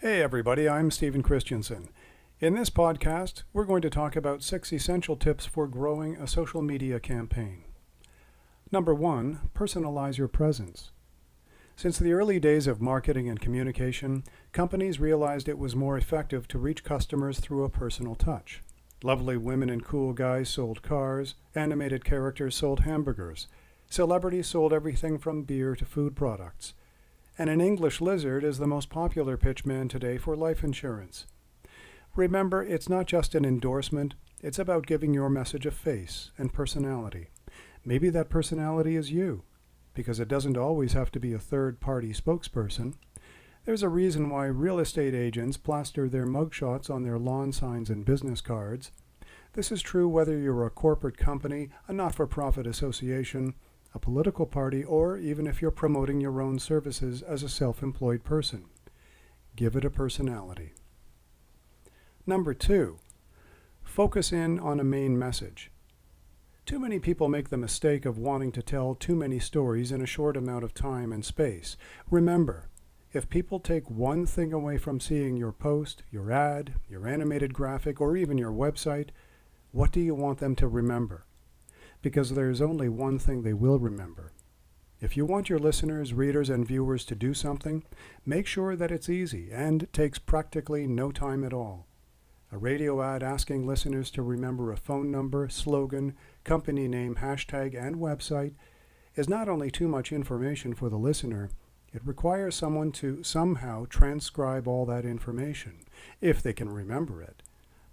Hey everybody, I'm Stephen Christensen. In this podcast, we're going to talk about 6 essential tips for growing a social media campaign. Number 1, personalize your presence. Since the early days of marketing and communication, companies realized it was more effective to reach customers through a personal touch. Lovely women and cool guys sold cars, animated characters sold hamburgers, celebrities sold everything from beer to food products. And an English lizard is the most popular pitchman today for life insurance. Remember, it's not just an endorsement, it's about giving your message a face and personality. Maybe that personality is you, because it doesn't always have to be a third-party spokesperson. There's a reason why real estate agents plaster their mugshots on their lawn signs and business cards. This is true whether you're a corporate company, a not-for-profit association, a political party, or even if you're promoting your own services as a self-employed person. Give it a personality. Number 2, focus in on a main message. Too many people make the mistake of wanting to tell too many stories in a short amount of time and space. Remember, if people take one thing away from seeing your post, your ad, your animated graphic, or even your website, what do you want them to remember? Because there's only one thing they will remember. If you want your listeners, readers, and viewers to do something, make sure that it's easy and takes practically no time at all. A radio ad asking listeners to remember a phone number, slogan, company name, hashtag, and website is not only too much information for the listener, it requires someone to somehow transcribe all that information, if they can remember it.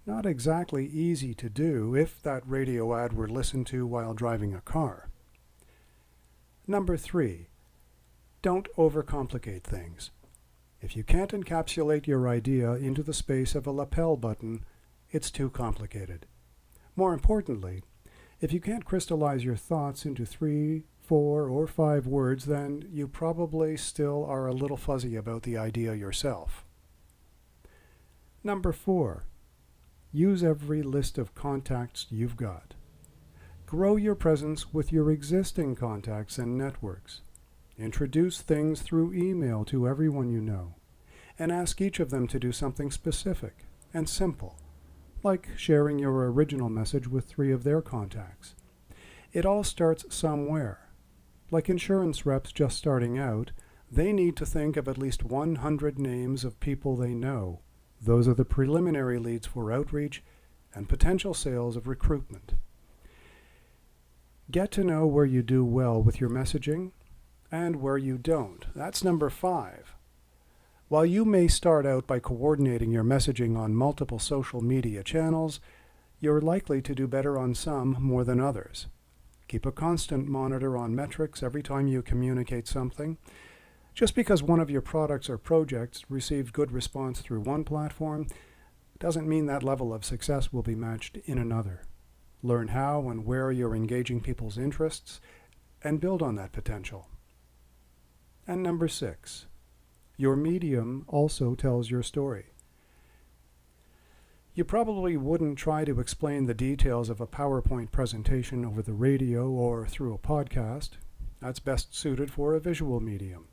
Not exactly easy to do if that radio ad were listened to while driving a car. Number 3, don't overcomplicate things. If you can't encapsulate your idea into the space of a lapel button, it's too complicated. More importantly, if you can't crystallize your thoughts into 3, 4, or 5 words, then you probably still are a little fuzzy about the idea yourself. Number 4, use every list of contacts you've got. Grow your presence with your existing contacts and networks. Introduce things through email to everyone you know, and ask each of them to do something specific and simple, like sharing your original message with 3 of their contacts. It all starts somewhere. Like insurance reps just starting out, they need to think of at least 100 names of people they know. Those are the preliminary leads for outreach and potential sales of recruitment. Get to know where you do well with your messaging and where you don't. That's number 5. While you may start out by coordinating your messaging on multiple social media channels, you're likely to do better on some more than others. Keep a constant monitor on metrics every time you communicate something. Just because one of your products or projects received good response through one platform doesn't mean that level of success will be matched in another. Learn how and where you're engaging people's interests and build on that potential. And number 6, your medium also tells your story. You probably wouldn't try to explain the details of a PowerPoint presentation over the radio or through a podcast. That's best suited for a visual medium.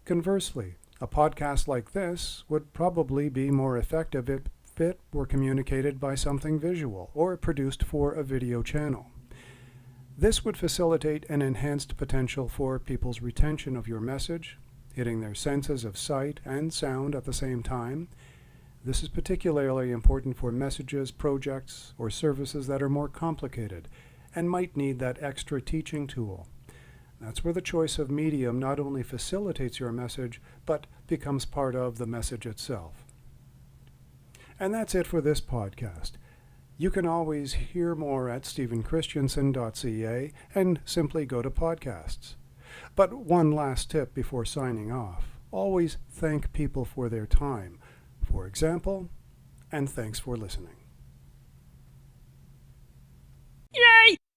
Conversely, a podcast like this would probably be more effective if it were communicated by something visual or produced for a video channel. This would facilitate an enhanced potential for people's retention of your message, hitting their senses of sight and sound at the same time. This is particularly important for messages, projects, or services that are more complicated and might need that extra teaching tool. That's where the choice of medium not only facilitates your message, but becomes part of the message itself. And that's it for this podcast. You can always hear more at stephenchristiansen.ca and simply go to podcasts. But one last tip before signing off. Always thank people for their time. For example, and thanks for listening.